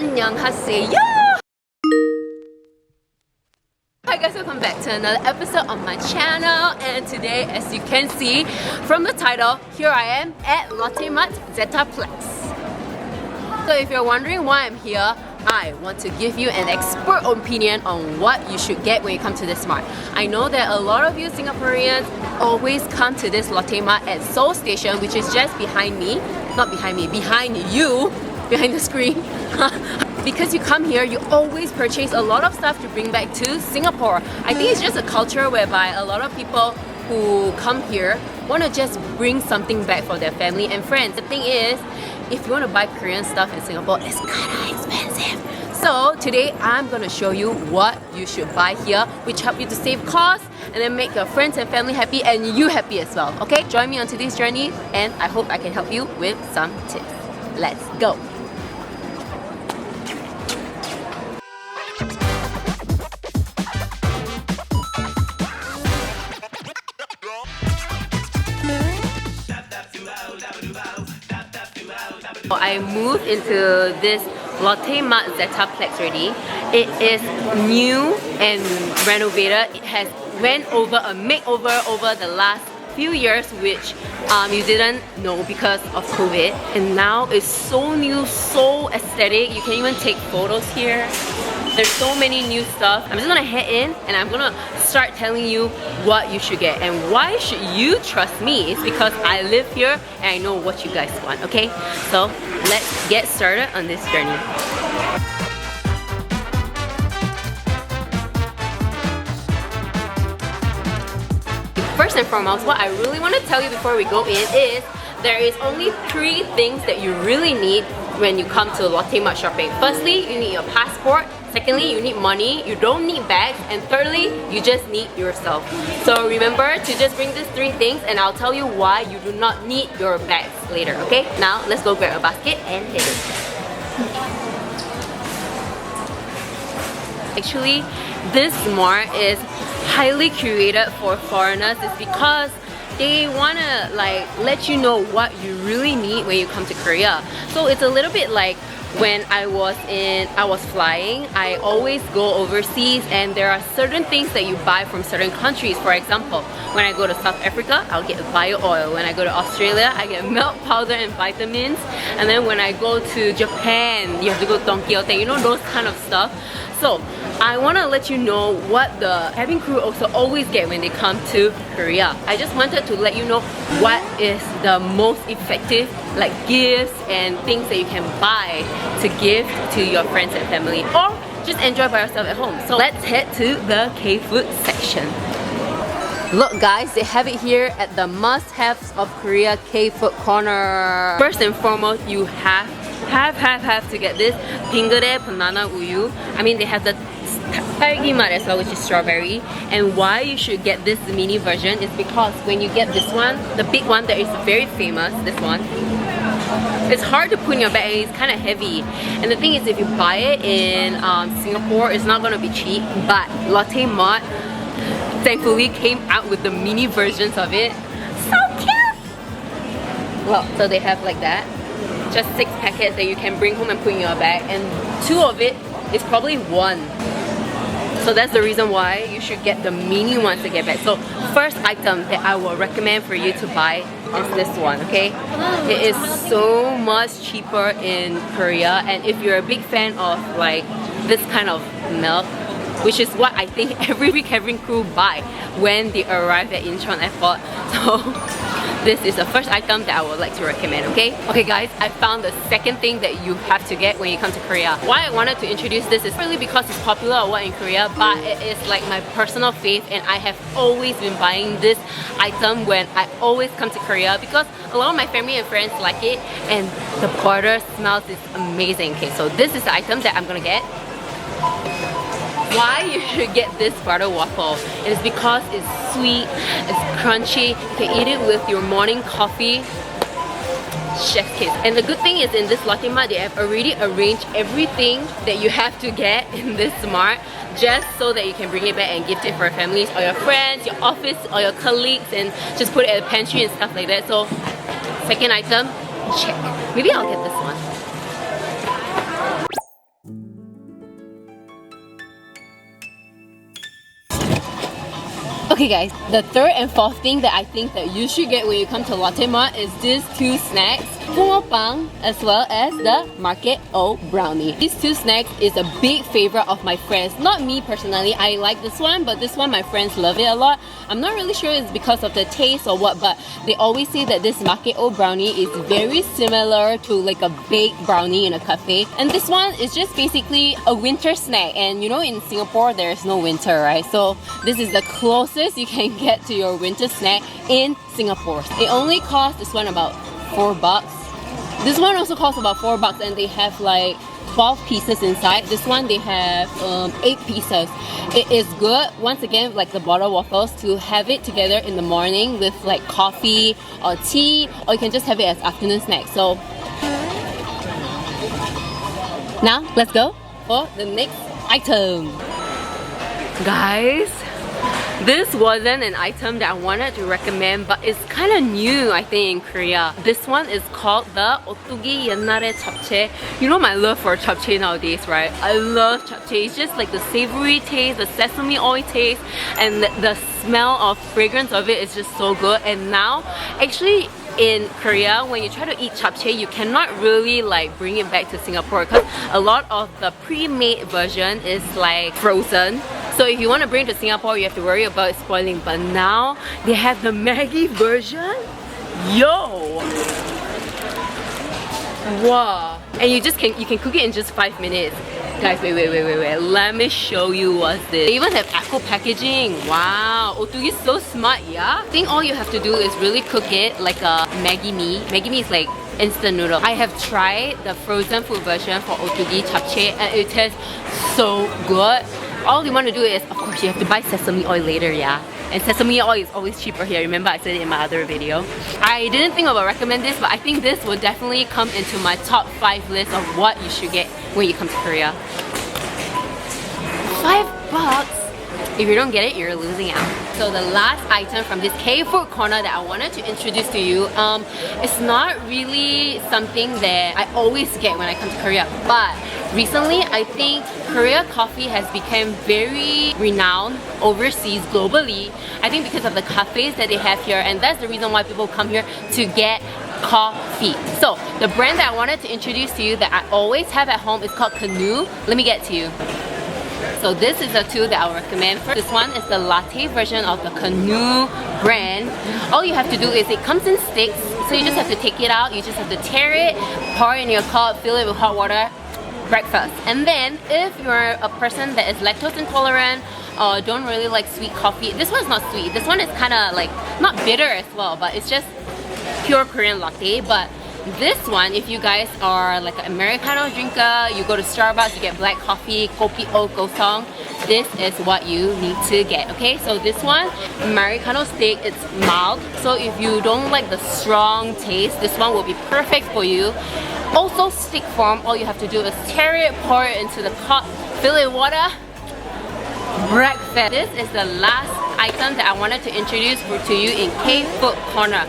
안녕하세요! Hi guys, welcome back to another episode on my channel, and today, as you can see from the title, here I am at LotteMart ZettaPlex. So if you're wondering why I'm here, I want to give you an expert opinion on what you should get when you come to this mart. I know that a lot of you Singaporeans always come to this LotteMart at Seoul Station, which is just behind me. Not behind me, behind you, behind the screen. Because you come here, you always purchase a lot of stuff to bring back to Singapore. I think it's just a culture whereby a lot of people who come here want to just bring something back for their family and friends. The thing is, if you want to buy Korean stuff in Singapore, it's kinda expensive. So today I'm gonna show you what you should buy here, which help you to save costs and then make your friends and family happy and you happy as well. Okay, join me on today's journey and I hope I can help you with some tips. Let's go. I moved into this LotteMart ZettaPlex already. It is new and renovated. It has went over a makeover over the last few years, which you didn't know because of COVID. And now it's so new, so aesthetic. You can even take photos here. There's so many new stuff. I'm just gonna head in and I'm gonna start telling you what you should get. And why should you trust me? It's because I live here and I know what you guys want, okay? So let's get started on this journey. First and foremost, what I really want to tell you before we go in is there is only 3 things that you really need when you come to LotteMart shopping. Firstly, you need your passport. Secondly, you need money. You don't need bags. And thirdly, you just need yourself. So remember to just bring these 3 things and I'll tell you why you do not need your bags later, okay? Now, let's go grab a basket and head in. Actually, this mart is highly curated for foreigners. It's because they wanna like let you know what you really need when you come to Korea. So it's a little bit like when I was flying, I always go overseas and there are certain things that you buy from certain countries. For example, when I go to South Africa, I'll get bio oil. When I go to Australia, I get milk powder and vitamins. And then when I go to Japan, you have to go to Don Quixote, you know, those kind of stuff. So I want to let you know what the cabin crew also always get when they come to Korea. I just wanted to let you know what is the most effective like gifts and things that you can buy to give to your friends and family or just enjoy by yourself at home. So let's head to the K-food section. Look guys, they have it here at the must-haves of Korea K-food corner. First and foremost, you have to get this Pingere banana uyu. I mean, they have the 딸기맛 as well, which is strawberry. And why you should get this mini version is because when you get this one, the big one that is very famous, this one, it's hard to put in your bag and it's kind of heavy. And the thing is, if you buy it in Singapore, it's not going to be cheap. But LotteMart thankfully came out with the mini versions of it. So cute! Well, so they have like that. Just 6 packets that you can bring home and put in your bag, and 2 of it is probably 1. So that's the reason why you should get the mini ones to get back. So first item that I will recommend for you to buy is this one, okay? It is so much cheaper in Korea, and if you're a big fan of like this kind of milk, which is what I think every cabin crew buy when they arrive at Incheon Airport. So this is the first item that I would like to recommend, okay? Okay guys, I found the second thing that you have to get when you come to Korea. Why I wanted to introduce this is really because it's popular or what in Korea, but it is like my personal fave and I have always been buying this item when I always come to Korea because a lot of my family and friends like it and the butter smells is amazing. Okay, so this is the item that I'm gonna get. Why you should get this butter waffle? It is because it's sweet, it's crunchy, you can eat it with your morning coffee. Chef's kiss. And the good thing is in this LotteMart, they have already arranged everything that you have to get in this mart just so that you can bring it back and gift it for your families or your friends, your office or your colleagues, and just put it at the pantry and stuff like that. So second item, check. Maybe I'll get this one. Okay guys, the third and fourth thing that I think that you should get when you come to LotteMart is these two snacks, Bang as well as the Maro Brownie. These two snacks is a big favorite of my friends. Not me personally, I like this one, but this one my friends love it a lot. I'm not really sure it's because of the taste or what, but they always say that this Maro Brownie is very similar to like a baked brownie in a cafe. And this one is just basically a winter snack, and you know in Singapore there is no winter, right? So this is the closest you can get to your winter snack in Singapore. It only costs this one about $4. This one also costs about $4 and they have like 12 pieces inside. This one they have 8 pieces. It is good, once again, like the butter waffles, to have it together in the morning with like coffee or tea, or you can just have it as afternoon snack. So now let's go for the next item. Guys, this wasn't an item that I wanted to recommend, but it's kind of new, I think, in Korea. This one is called the Otugi Yenare Japchae. You know my love for japchae nowadays, right? I love japchae. It's just like the savory taste, the sesame oil taste, and the smell of fragrance of it is just so good. And now, actually, in Korea, when you try to eat japchae, you cannot really like bring it back to Singapore because a lot of the pre-made version is like frozen. So if you want to bring it to Singapore, you have to worry about it spoiling. But now they have the Maggi version. Yo! Wow! And you can cook it in just 5 minutes. Guys, wait. Let me show you what's this. They even have eco packaging. Wow, Otugi is so smart, yeah? I think all you have to do is really cook it like a Maggi mee. Maggi mee is like instant noodle. I have tried the frozen food version for Otugi japchae and it tastes so good. All you want to do is, of course, you have to buy sesame oil later, yeah? And sesame oil is always cheaper here. Remember I said it in my other video. I didn't think about recommend this, but I think this will definitely come into my top 5 list of what you should get when you come to Korea. $5? If you don't get it, you're losing out. So the last item from this K-food corner that I wanted to introduce to you, it's not really something that I always get when I come to Korea, but recently I think Korea coffee has become very renowned overseas globally. I think because of the cafes that they have here, and that's the reason why people come here to get coffee. So the brand that I wanted to introduce to you that I always have at home is called Canoe. Let me get to you. So this is the two that I'll recommend. First, this one is the latte version of the Canoe brand. All you have to do is it comes in sticks, so you just have to take it out, you just have to tear it, pour it in your cup, fill it with hot water, breakfast. And then if you're a person that is lactose intolerant or don't really like sweet coffee, this one's not sweet. This one is kind of like, not bitter as well, but it's just pure Korean latte. But this one, if you guys are like an Americano drinker, you go to Starbucks, you get black coffee, kopi o gosong, this is what you need to get, okay? So this one, Americano stick, it's mild. So if you don't like the strong taste, this one will be perfect for you. Also stick form, all you have to do is tear it, pour it into the cup, fill it with water, breakfast. This is the last item that I wanted to introduce to you in K-Food Corner.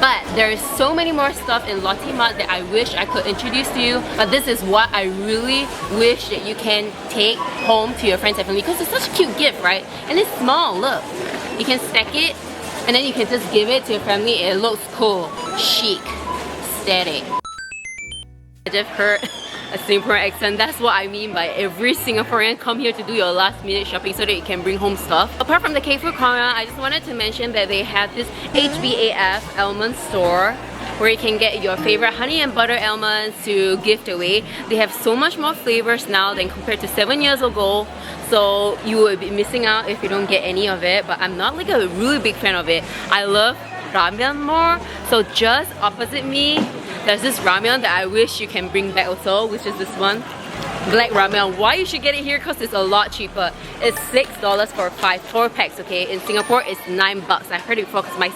But there is so many more stuff in LotteMart that I wish I could introduce to you. But this is what I really wish that you can take home to your friends and family, because it's such a cute gift, right? And it's small, look. You can stack it and then you can just give it to your family. It looks cool, chic, aesthetic. I just heard a Singaporean accent. That's what I mean by every Singaporean come here to do your last minute shopping so that you can bring home stuff. Apart from the K-Food corner, I just wanted to mention that they have this HBAF almond store where you can get your favorite honey and butter almonds to gift away. They have so much more flavors now than compared to 7 years ago. So you will be missing out if you don't get any of it, but I'm not like a really big fan of it. I love ramen more. So just opposite me, there's this ramen that I wish you can bring back also, which is this one, black ramen. Why you should get it here? Because it's a lot cheaper. It's $6 for 4 packs, okay? In Singapore, it's $9. I heard it before because my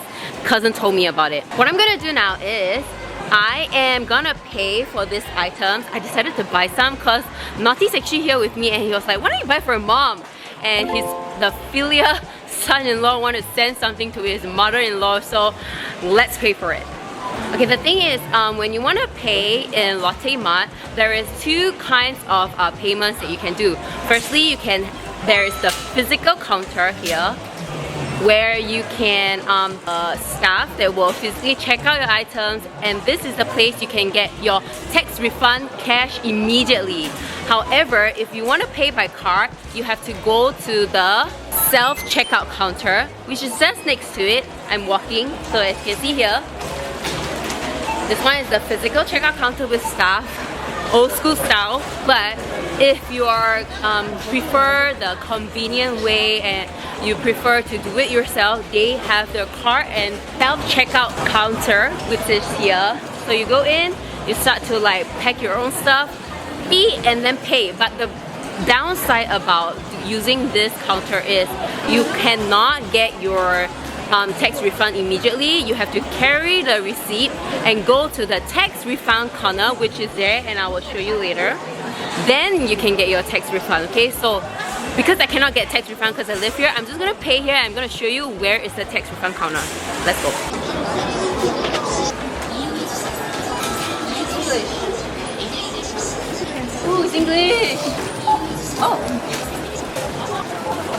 cousin told me about it. What I'm gonna do now is I am gonna pay for these items. I decided to buy some because Naughty's actually here with me and he was like, why don't you buy for mom? And the filial son-in-law wanted to send something to his mother-in-law, so let's pay for it. Okay, the thing is, when you want to pay in LotteMart, there is 2 kinds of payments that you can do. Firstly, there is the physical counter here, where you can staff that will physically check out your items, and this is the place you can get your tax refund cash immediately. However, if you want to pay by card, you have to go to the self-checkout counter, which is just next to it. I'm walking, so as you can see here, this one is the physical checkout counter with staff, old school style. But if you are prefer the convenient way and you prefer to do it yourself, they have their cart and self-checkout counter, which is here. So you go in, you start to like pack your own stuff, and then pay. But the downside about using this counter is you cannot get your tax refund immediately. You have to carry the receipt and go to the tax refund corner, which is there, and I will show you later. Then you can get your tax refund. Okay, so because I cannot get tax refund because I live here, I'm just gonna pay here. I'm gonna show you where is the tax refund counter. Let's go. Ooh, it's English! Oh!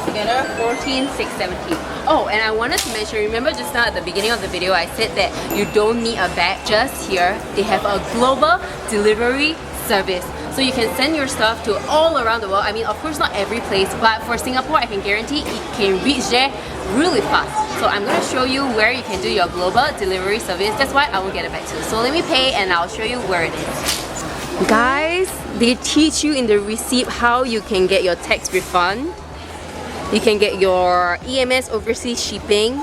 Together, 14, 6, 17. Oh, and I wanted to mention, remember just now at the beginning of the video, I said that you don't need a bag. Just here, they have a global delivery service. So you can send your stuff to all around the world. I mean, of course not every place, but for Singapore, I can guarantee it can reach there really fast. So I'm going to show you where you can do your global delivery service. That's why I will get it back to you. So let me pay and I'll show you where it is. Guys, they teach you in the receipt how you can get your tax refund. You can get your EMS overseas shipping,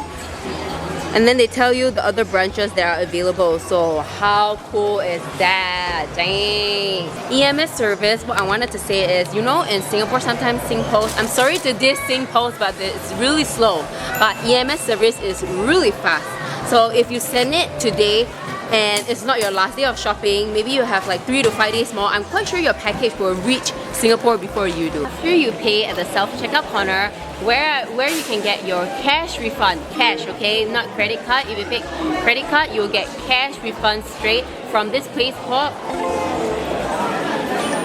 and then they tell you the other branches that are available. So how cool is that? Dang! EMS service, what I wanted to say is, you know, in Singapore sometimes SingPost, I'm sorry to diss SingPost, but it's really slow. But EMS service is really fast. So if you send it today, and it's not your last day of shopping, maybe you have like 3 to 5 days more, I'm quite sure your package will reach Singapore before you do. After you pay at the self-checkout corner, where you can get your cash refund. Cash, okay? Not credit card. If you pick credit card, you'll get cash refund straight from this place called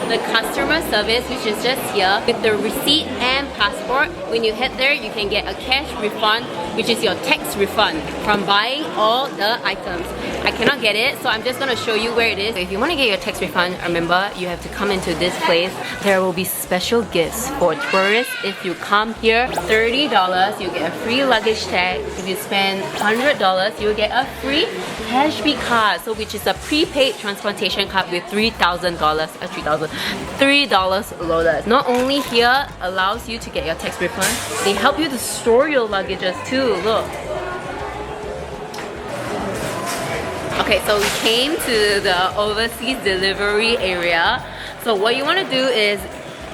the customer service, which is just here with the receipt and passport. When you head there, you can get a cash refund, which is your tax refund from buying all the items. I cannot get it, so I'm just gonna show you where it is. If you want to get your tax refund, remember you have to come into this place. There will be special gifts for tourists. If you come here, $30, you get a free luggage tag. If you spend $100, you will get a free cashback card, so which is a prepaid transportation card with $3 loaded. Not only here allows you to get your tax refund, they help you to store your luggages too. Look. Okay, so we came to the overseas delivery area. So what you want to do is,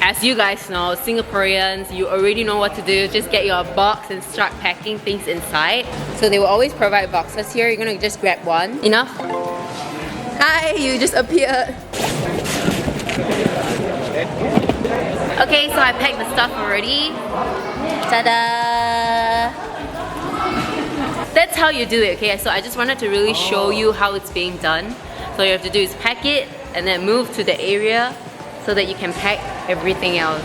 as you guys know, Singaporeans, you already know what to do. Just get your box and start packing things inside. So they will always provide boxes here. You're gonna just grab one. Enough? Hi, you just appeared. Okay, so I packed the stuff already. Ta-da! That's how you do it, okay? So I just wanted to really show you how it's being done. So all you have to do is pack it and then move to the area so that you can pack everything else.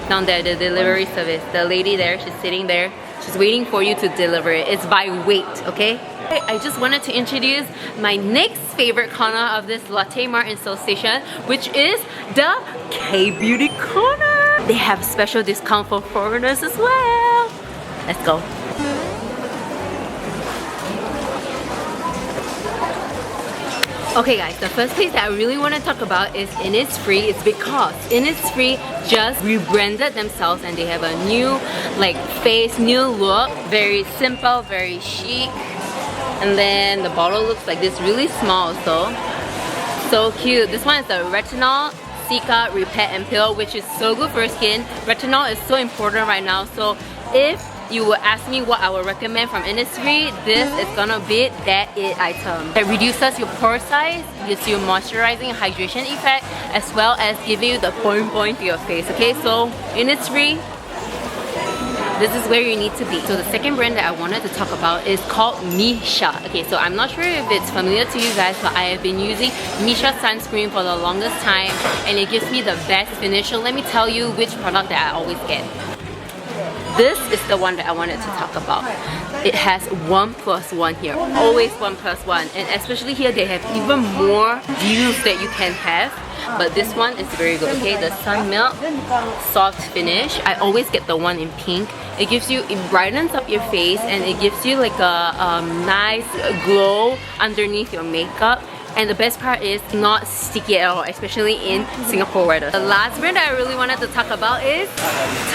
Down there, the delivery service. The lady there, she's sitting there. She's waiting for you to deliver it. It's by weight, okay? I just wanted to introduce my next favorite corner of this LotteMart in Seoul Station, which is the K-Beauty corner. They have special discount for foreigners as well. Let's go. Okay guys, the first place that I really want to talk about is Innisfree. It's because Innisfree just rebranded themselves and they have a new like face, new look. Very simple, very chic. And then the bottle looks like this, really small also. So cute. This one is the Retinol Cica Repair and Peel, which is so good for skin. Retinol is so important right now. So if you would ask me what I would recommend from Innisfree, this is gonna be that it item. It reduces your pore size, gives you moisturizing and hydration effect, as well as giving you the point to your face. Okay, so Innisfree, this is where you need to be. So the second brand that I wanted to talk about is called Misha. Okay, so I'm not sure if it's familiar to you guys, but I have been using Misha sunscreen for the longest time and it gives me the best finish. So let me tell you which product that I always get. this is the one that I wanted to talk about. It has 1+1 here, always 1+1, and especially here they have even more views that you can have. But this one is very good, okay? The Sun Milk Soft Finish. I always get the one in pink. It gives you, it brightens up your face and it gives you like a nice glow underneath your makeup. And the best part is not sticky at all, especially in Singapore weather. The last brand that I really wanted to talk about is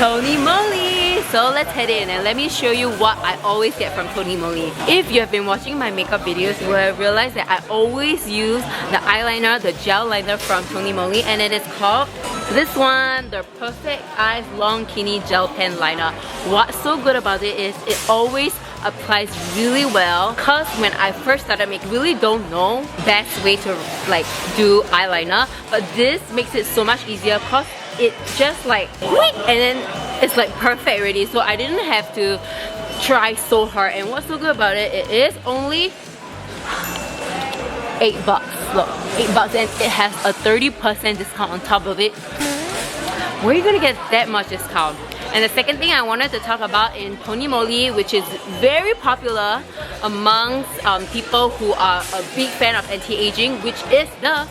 Moly. So let's head in and let me show you what I always get from Moly. If you have been watching my makeup videos, you will have realized that I always use the eyeliner, the gel liner from Moly, and it is called this one, the Perfect Eyes Long Kini Gel Pen Liner. What's so good about it is it always applies really well, because when I first started making, really don't know best way to like do eyeliner, but this makes it so much easier because it just like whoosh, and then it's like perfect already, so I didn't have to try so hard. And what's so good about it, it is only $8. Look, $8, and it has a 30% discount on top of it. Where are you gonna get that much discount? And the second thing I wanted to talk about in Moly, which is very popular amongst people who are a big fan of anti-aging, which is the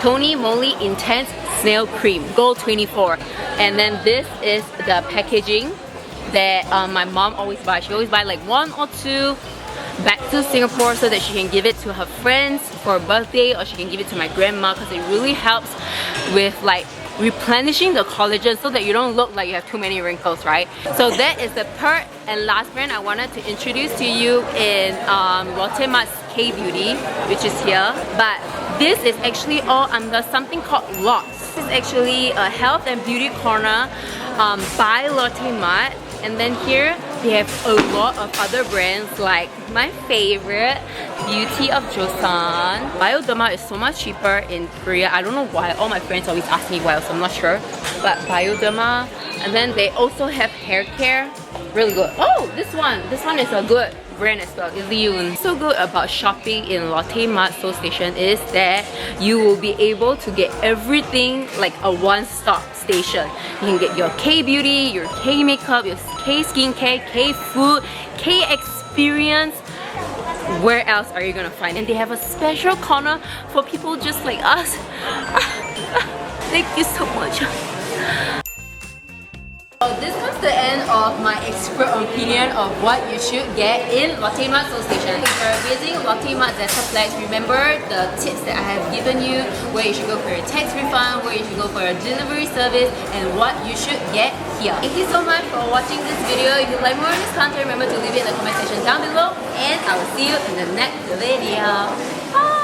Moly Intense Snail Cream Gold 24. And then this is the packaging that my mom always buys. She always buys like 1 or 2 back to Singapore so that she can give it to her friends for a birthday, or she can give it to my grandma, because it really helps with like replenishing the collagen so that you don't look like you have too many wrinkles, right? So that is the third and last brand I wanted to introduce to you in LotteMart's K-Beauty, which is here. But this is actually all under something called Lots. This is actually a health and beauty corner by LotteMart. And then here they have a lot of other brands like my favorite, Beauty of Joseon. Bioderma is so much cheaper in Korea. I don't know why. All my friends always ask me why, so I'm not sure. But Bioderma. And then they also have hair care. Really good. Oh, this one is a good brand as well, Ilion. So good about shopping in LotteMart Seoul Station is that you will be able to get everything like a one-stop station. You can get your K-beauty, your K-makeup, your K-skincare, K-food, K-experience. Where else are you gonna find? And they have a special corner for people just like us. Thank you so much. So this was the end of my expert opinion of what you should get in LotteMart Seoul Station. If you're visiting LotteMart ZettaPlex, remember the tips that I have given you, where you should go for your tax refund, where you should go for your delivery service, and what you should get here. Thank you so much for watching this video. If you like more of this content, remember to leave it in the comment section down below, and I will see you in the next video. Bye!